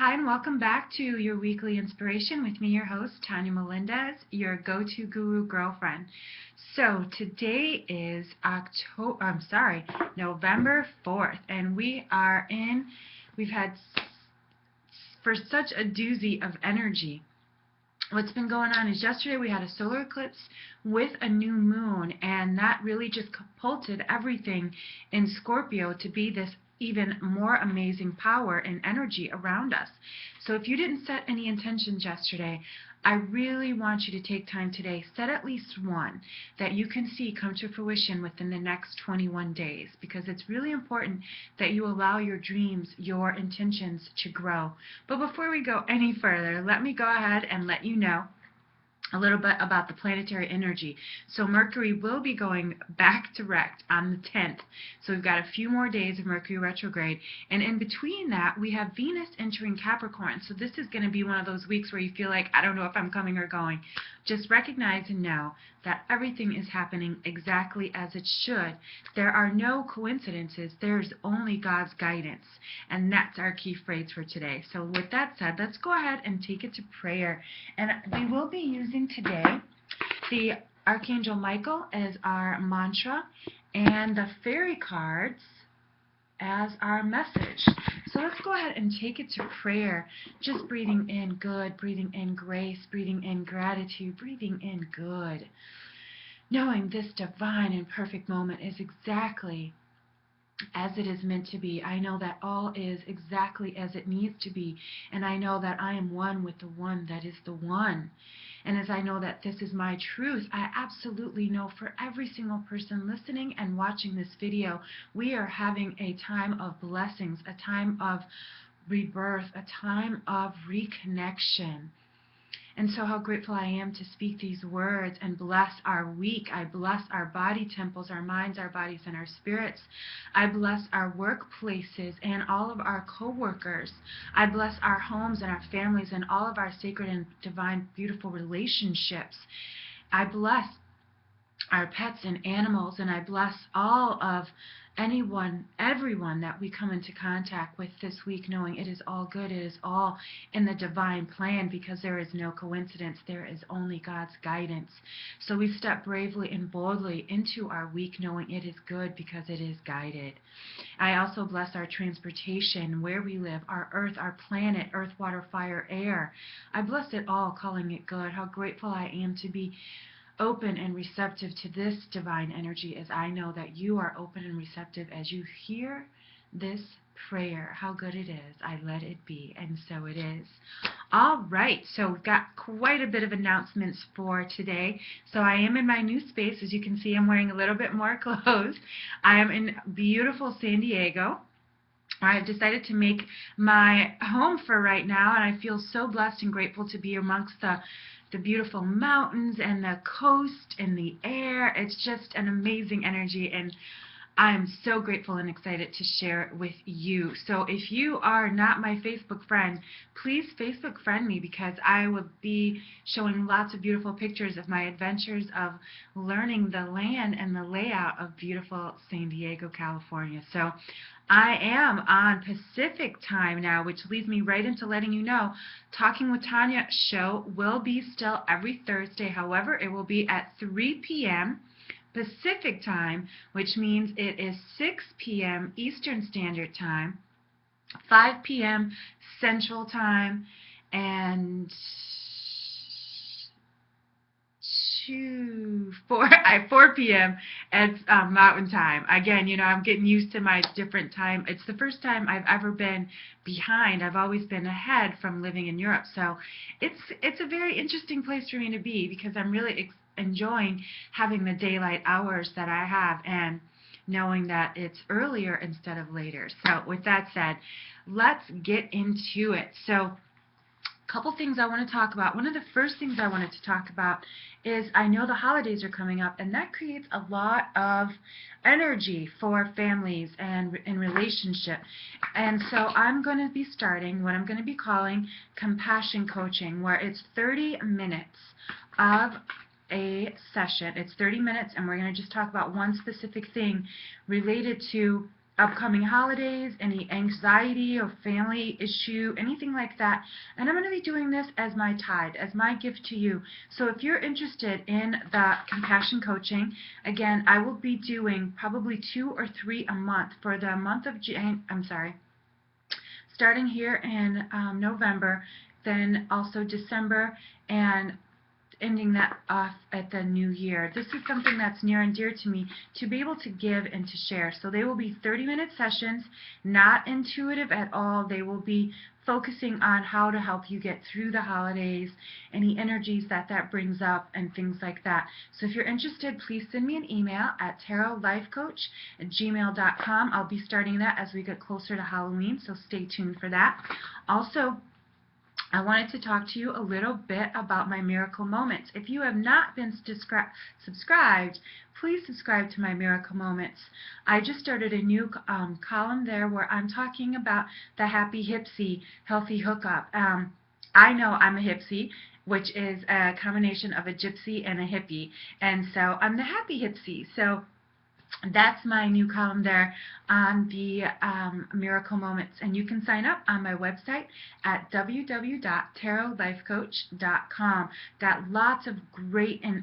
Hi, and welcome back to your weekly inspiration with me, your host, Tonya Melendez, your Go2Guru Girlfriend. So today is November 4th, and we've had for such a doozy of energy. What's been going on is yesterday we had a solar eclipse with a new moon, and that really just catapulted everything in Scorpio to be this even more amazing power and energy around us. So if you didn't set any intentions yesterday, I really want you to take time today, set at least one that you can see come to fruition within the next 21 days, because it's really important that you allow your dreams, your intentions to grow. But before we go any further, let me go ahead and let you know a little bit about the planetary energy. So Mercury will be going back direct on the 10th. So we've got a few more days of Mercury retrograde. And in between that, we have Venus entering Capricorn. So this is going to be one of those weeks where you feel like, I don't know if I'm coming or going. Just recognize and know that everything is happening exactly as it should. There are no coincidences. There's only God's guidance. And that's our key phrase for today. So with that said, let's go ahead and take it to prayer. And we will be using today the Archangel Michael as our mantra and the fairy cards as our message. So let's go ahead and take it to prayer. Just breathing in good, breathing in grace, breathing in gratitude, breathing in good. Knowing this divine and perfect moment is exactly as it is meant to be. I know that all is exactly as it needs to be, and I know that I am one with the one that is the one. And as I know that this is my truth, I absolutely know for every single person listening and watching this video, we are having a time of blessings, a time of rebirth, a time of reconnection. And so how grateful I am to speak these words and bless our week. I bless our body temples, our minds, our bodies, and our spirits. I bless our workplaces and all of our co-workers. I bless our homes and our families and all of our sacred and divine, beautiful relationships. I bless our pets and animals, and I bless all of everyone that we come into contact with this week, knowing it is all good, it is all in the divine plan, because there is no coincidence, there is only God's guidance. So we step bravely and boldly into our week, knowing it is good because it is guided. I also bless our transportation, where we live, our earth, our planet, earth, water, fire, air. I bless it all, calling it good. How grateful I am to be open and receptive to this divine energy, as I know that you are open and receptive as you hear this prayer. How good it is. I let it be, and so it is. All right, so we've got quite a bit of announcements for today. So I am in my new space. As you can see, I'm wearing a little bit more clothes. I am in beautiful San Diego. I've decided to make my home for right now, and I feel so blessed and grateful to be amongst the beautiful mountains and the coast and the air. It's just an amazing energy, and I'm so grateful and excited to share it with you. So if you are not my Facebook friend, please Facebook friend me, because I will be showing lots of beautiful pictures of my adventures of learning the land and the layout of beautiful San Diego, California. So I am on Pacific time now, which leads me right into letting you know Talking with Tonya show will be still every Thursday. However, it will be at 3 p.m. Pacific time, which means it is 6 p.m. Eastern Standard Time, 5 p.m. Central Time, and 4 p.m. at Mountain Time. Again, you know, I'm getting used to my different time. It's the first time I've ever been behind. I've always been ahead from living in Europe. So it's a very interesting place for me to be, because I'm really enjoying having the daylight hours that I have and knowing that it's earlier instead of later. So with that said, let's get into it. So couple things I want to talk about. One of the first things I wanted to talk about is, I know the holidays are coming up, and that creates a lot of energy for families and in relationship. And so I'm going to be starting what I'm going to be calling compassion coaching, where it's 30 minutes of a session. It's 30 minutes, and we're going to just talk about one specific thing related to upcoming holidays, any anxiety or family issue, anything like that. And I'm going to be doing this as my tithe, as my gift to you. So if you're interested in the compassion coaching, again, I will be doing probably 2 or 3 a month for the month of starting here in November, then also December, and ending that off at the new year. This is something that's near and dear to me, to be able to give and to share. So they will be 30-minute sessions, not intuitive at all. They will be focusing on how to help you get through the holidays, any energies that brings up, and things like that. So if you're interested, please send me an email at tarotlifecoach@gmail.com. I'll be starting that as we get closer to Halloween, so stay tuned for that. Also, I wanted to talk to you a little bit about my miracle moments. If you have not been subscribed, please subscribe to my miracle moments. I just started a new column there where I'm talking about the happy hipsy, healthy hookup. I know I'm a hipsy, which is a combination of a gypsy and a hippie, and so I'm the happy hipsy. So that's my new column there on the Miracle Moments. And you can sign up on my website at www.tarotlifecoach.com. Got lots of great and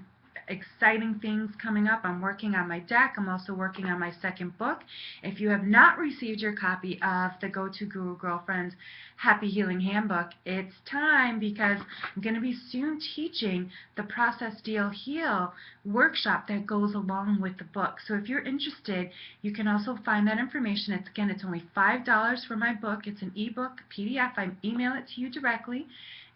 exciting things coming up. I'm working on my deck. I'm also working on my second book. If you have not received your copy of the Go2Guru Girlfriend Happy Healing Handbook, it's time, because I'm going to be soon teaching the Process Deal Heal workshop that goes along with the book. So if you're interested, you can also find that information. It's only $5 for my book. It's an ebook, PDF. I email it to you directly,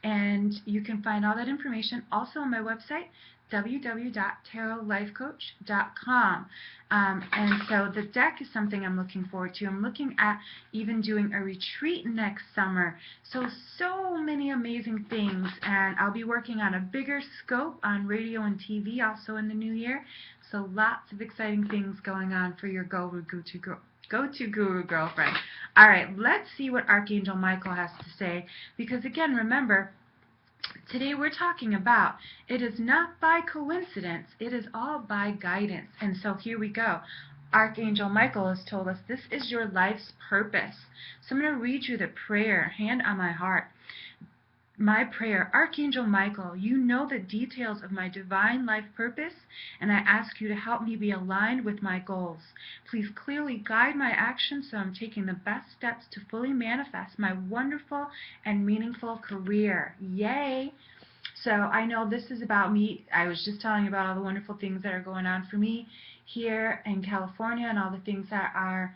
and you can find all that information also on my website, www.tarotlifecoach.com. And so the deck is something I'm looking forward to. I'm looking at even doing a retreat next summer. So many amazing things. And I'll be working on a bigger scope on radio and TV also in the new year. So lots of exciting things going on for your Go2Guru Girlfriend. All right, let's see what Archangel Michael has to say. Because again, remember, today we're talking about, it is not by coincidence, it is all by guidance. And so here we go. Archangel Michael has told us this is your life's purpose. So I'm going to read you the prayer, hand on my heart. My prayer, Archangel Michael, you know the details of my divine life purpose, and I ask you to help me be aligned with my goals. Please clearly guide my actions so I'm taking the best steps to fully manifest my wonderful and meaningful career. Yay! So I know this is about me. I was just telling you about all the wonderful things that are going on for me here in California and all the things that are,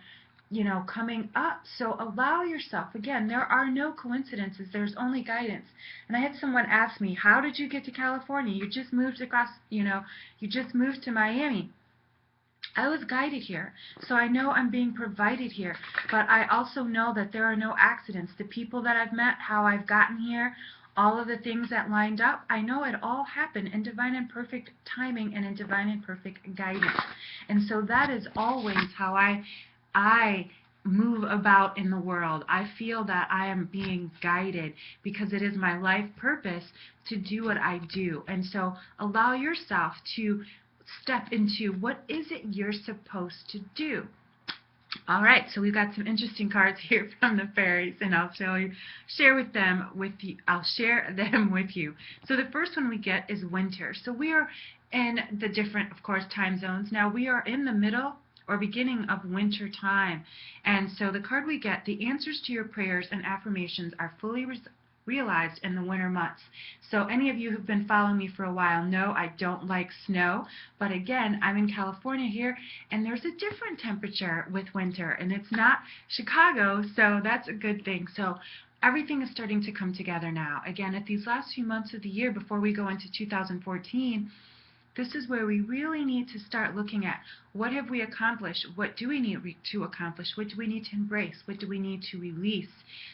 coming up. So allow yourself. Again, there are no coincidences. There's only guidance. And I had someone ask me, how did you get to California? You just moved across, you just moved to Miami. I was guided here. So I know I'm being provided here. But I also know that there are no accidents. The people that I've met, how I've gotten here, all of the things that lined up, I know it all happened in divine and perfect timing and in divine and perfect guidance. And so that is always how I move about in the world. I feel that I am being guided because it is my life purpose to do what I do. And so allow yourself to step into what is it you're supposed to do. All right, so we've got some interesting cards here from the fairies, and I'll share them with you. So the first one we get is winter. So we are in the different, of course, time zones. Now we are in the middle or beginning of winter time. And so the card we get, the answers to your prayers and affirmations are fully realized in the winter months. So any of you who've been following me for a while know I don't like snow, but again, I'm in California here, and there's a different temperature with winter, and it's not Chicago, so that's a good thing. So everything is starting to come together now. Again, at these last few months of the year before we go into 2014, this is where we really need to start looking at what have we accomplished, what do we need to accomplish, what do we need to embrace, what do we need to release.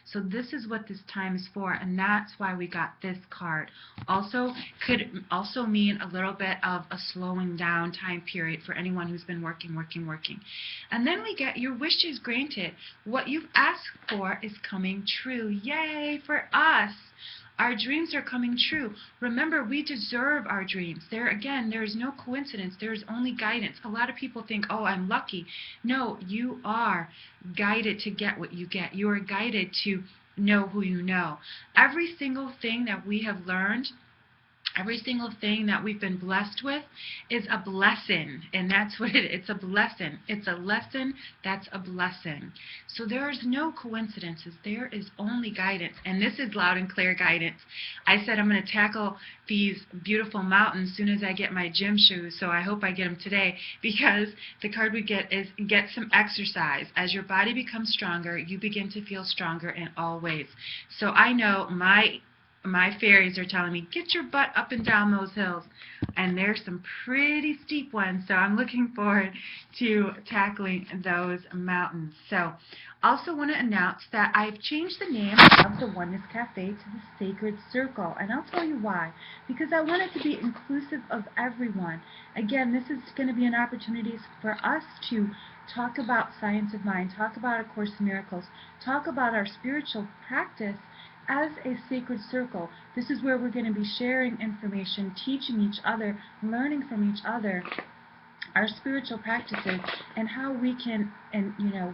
So this is what this time is for, and that's why we got this card. Also, could also mean a little bit of a slowing down time period for anyone who's been working. And then we get your wishes granted. What you've asked for is coming true. Yay for us! Our dreams are coming true. Remember, we deserve our dreams. There's no coincidence. There's only guidance. A lot of people think, oh, I'm lucky. No, you are guided to get what you get. You are guided to know who you know. Every single thing that we have learned, every single thing that we've been blessed with is a blessing, and that's what it is. It's a blessing. It's a lesson that's a blessing. So there is no coincidences. There is only guidance, and this is loud and clear guidance. I said I'm going to tackle these beautiful mountains as soon as I get my gym shoes, so I hope I get them today, because the card we get is get some exercise. As your body becomes stronger, you begin to feel stronger in all ways. So I know my fairies are telling me, get your butt up and down those hills. And there's some pretty steep ones, so I'm looking forward to tackling those mountains. So also want to announce that I've changed the name of the Oneness Cafe to the Sacred Circle. And I'll tell you why. Because I want it to be inclusive of everyone. Again, this is going to be an opportunity for us to talk about science of mind, talk about A Course in Miracles, talk about our spiritual practice as a sacred circle. This is where we're going to be sharing information, teaching each other, learning from each other, our spiritual practices, and how we can,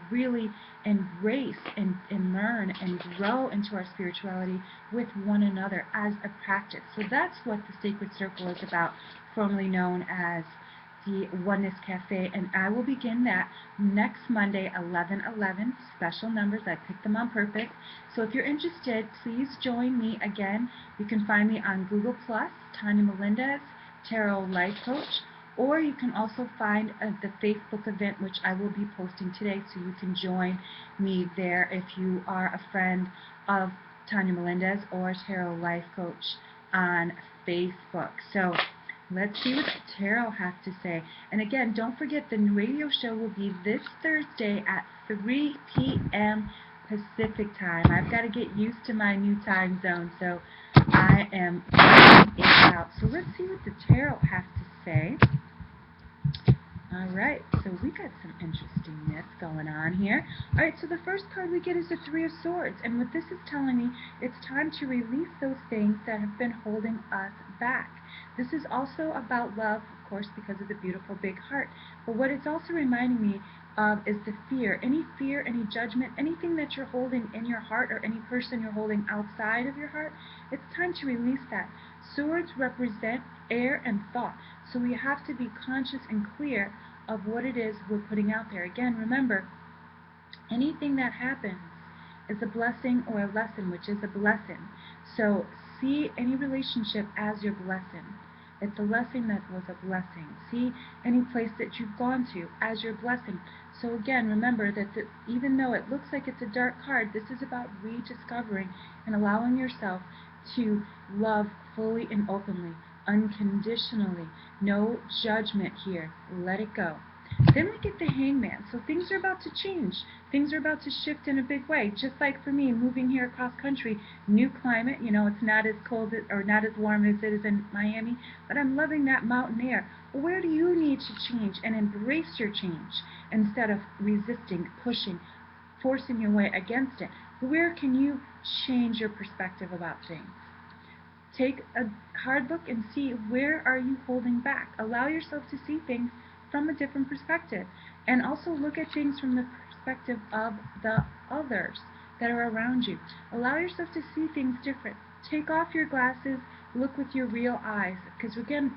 really embrace and learn and grow into our spirituality with one another as a practice. So that's what the Sacred Circle is about, formerly known as the Oneness Cafe, and I will begin that next Monday, 11/11. Special numbers, I picked them on purpose. So if you're interested, please join me again. You can find me on Google+, Tonya Melendez, Tarot Life Coach, or you can also find the Facebook event, which I will be posting today, so you can join me there if you are a friend of Tonya Melendez or Tarot Life Coach on Facebook. So let's see what the tarot has to say. And again, don't forget, the radio show will be this Thursday at 3 p.m. Pacific time. I've got to get used to my new time zone, so I am figuring it out. So let's see what the tarot has to say. Alright, so we got some interestingness going on here. Alright, so the first card we get is the Three of Swords, and what this is telling me, it's time to release those things that have been holding us back. This is also about love, of course, because of the beautiful big heart. But what it's also reminding me of is the fear. Any fear, any judgment, anything that you're holding in your heart, or any person you're holding outside of your heart, it's time to release that. Swords represent air and thought, so we have to be conscious and clear of what it is we're putting out there. Again, remember, anything that happens is a blessing or a lesson, which is a blessing. So see any relationship as your blessing. It's a lesson that was a blessing. See any place that you've gone to as your blessing. So again, remember that even though it looks like it's a dark card, this is about rediscovering and allowing yourself to love fully and openly, unconditionally. No judgment here. Let it go. Then we get the Hangman. So things are about to change. Things are about to shift in a big way. Just like for me, moving here across country, new climate, it's not as cold or not as warm as it is in Miami, but I'm loving that mountain air. Where do you need to change and embrace your change instead of resisting, pushing, forcing your way against it? Where can you change your perspective about things? Take a hard look and see, where are you holding back? Allow yourself to see things from a different perspective, and also look at things from the perspective of the others that are around you. Allow yourself to see things different. Take off your glasses, look with your real eyes, because again,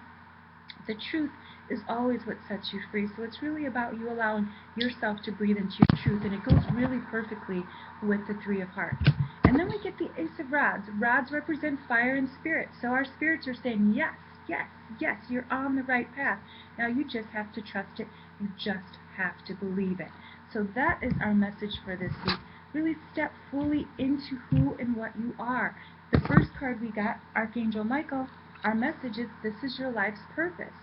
the truth is always what sets you free. So it's really about you allowing yourself to breathe into your truth, and it goes really perfectly with the Three of Hearts. And then we get the Ace of Rods. Rods represent fire and spirit. So our spirits are saying, yes, yes, yes, you're on the right path. Now you just have to trust it. You just have to believe it. So that is our message for this week. Really step fully into who and what you are. The first card we got, Archangel Michael, our message is, this is your life's purpose.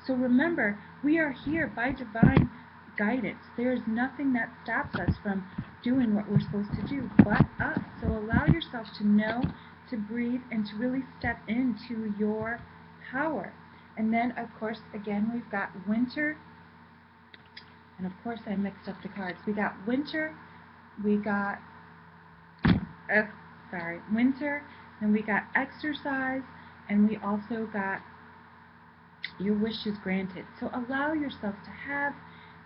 So remember, we are here by divine guidance. There is nothing that stops us from doing what we're supposed to do but us. So allow yourself to know, to breathe, and to really step into your power. And then, of course, again, we've got winter. And of course, I mixed up the cards. We got winter. We got, winter, and we got exercise, and we also got your wishes granted. So allow yourself to have,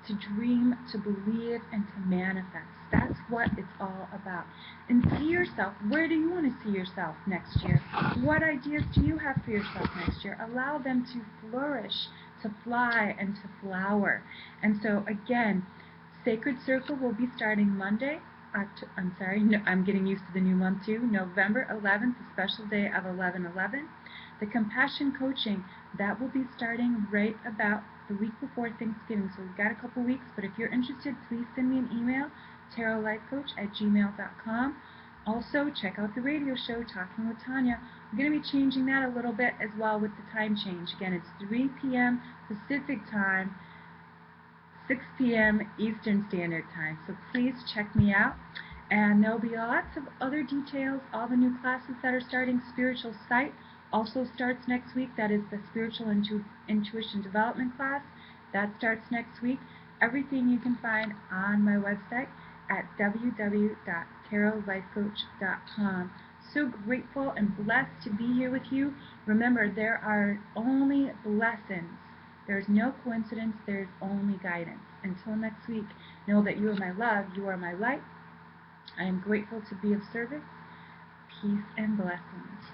to dream, to believe, and to manifest. That's what it's all about. And see yourself. Where do you want to see yourself next year? What ideas do you have for yourself next year? Allow them to flourish, to fly, and to flower. And so again, Sacred Circle will be starting Monday. I'm getting used to the new month too. November 11th, a special day of 11/11. The Compassion Coaching, that will be starting right about the week before Thanksgiving. So we've got a couple weeks, but if you're interested, please send me an email, tarotlifecoach@gmail.com. Also, check out the radio show, Talking with Tonya. I'm going to be changing that a little bit as well with the time change. Again, it's 3 p.m. Pacific time, 6 p.m. Eastern Standard Time. So please check me out. And there'll be lots of other details, all the new classes that are starting. Spiritual Sight also starts next week. That is the Spiritual Intuition Development class. That starts next week. Everything you can find on my website at www.tarotlifecoach.com. So grateful and blessed to be here with you. Remember, there are only blessings. There's no coincidence. There's only guidance. Until next week, know that you are my love. You are my light. I am grateful to be of service. Peace and blessings.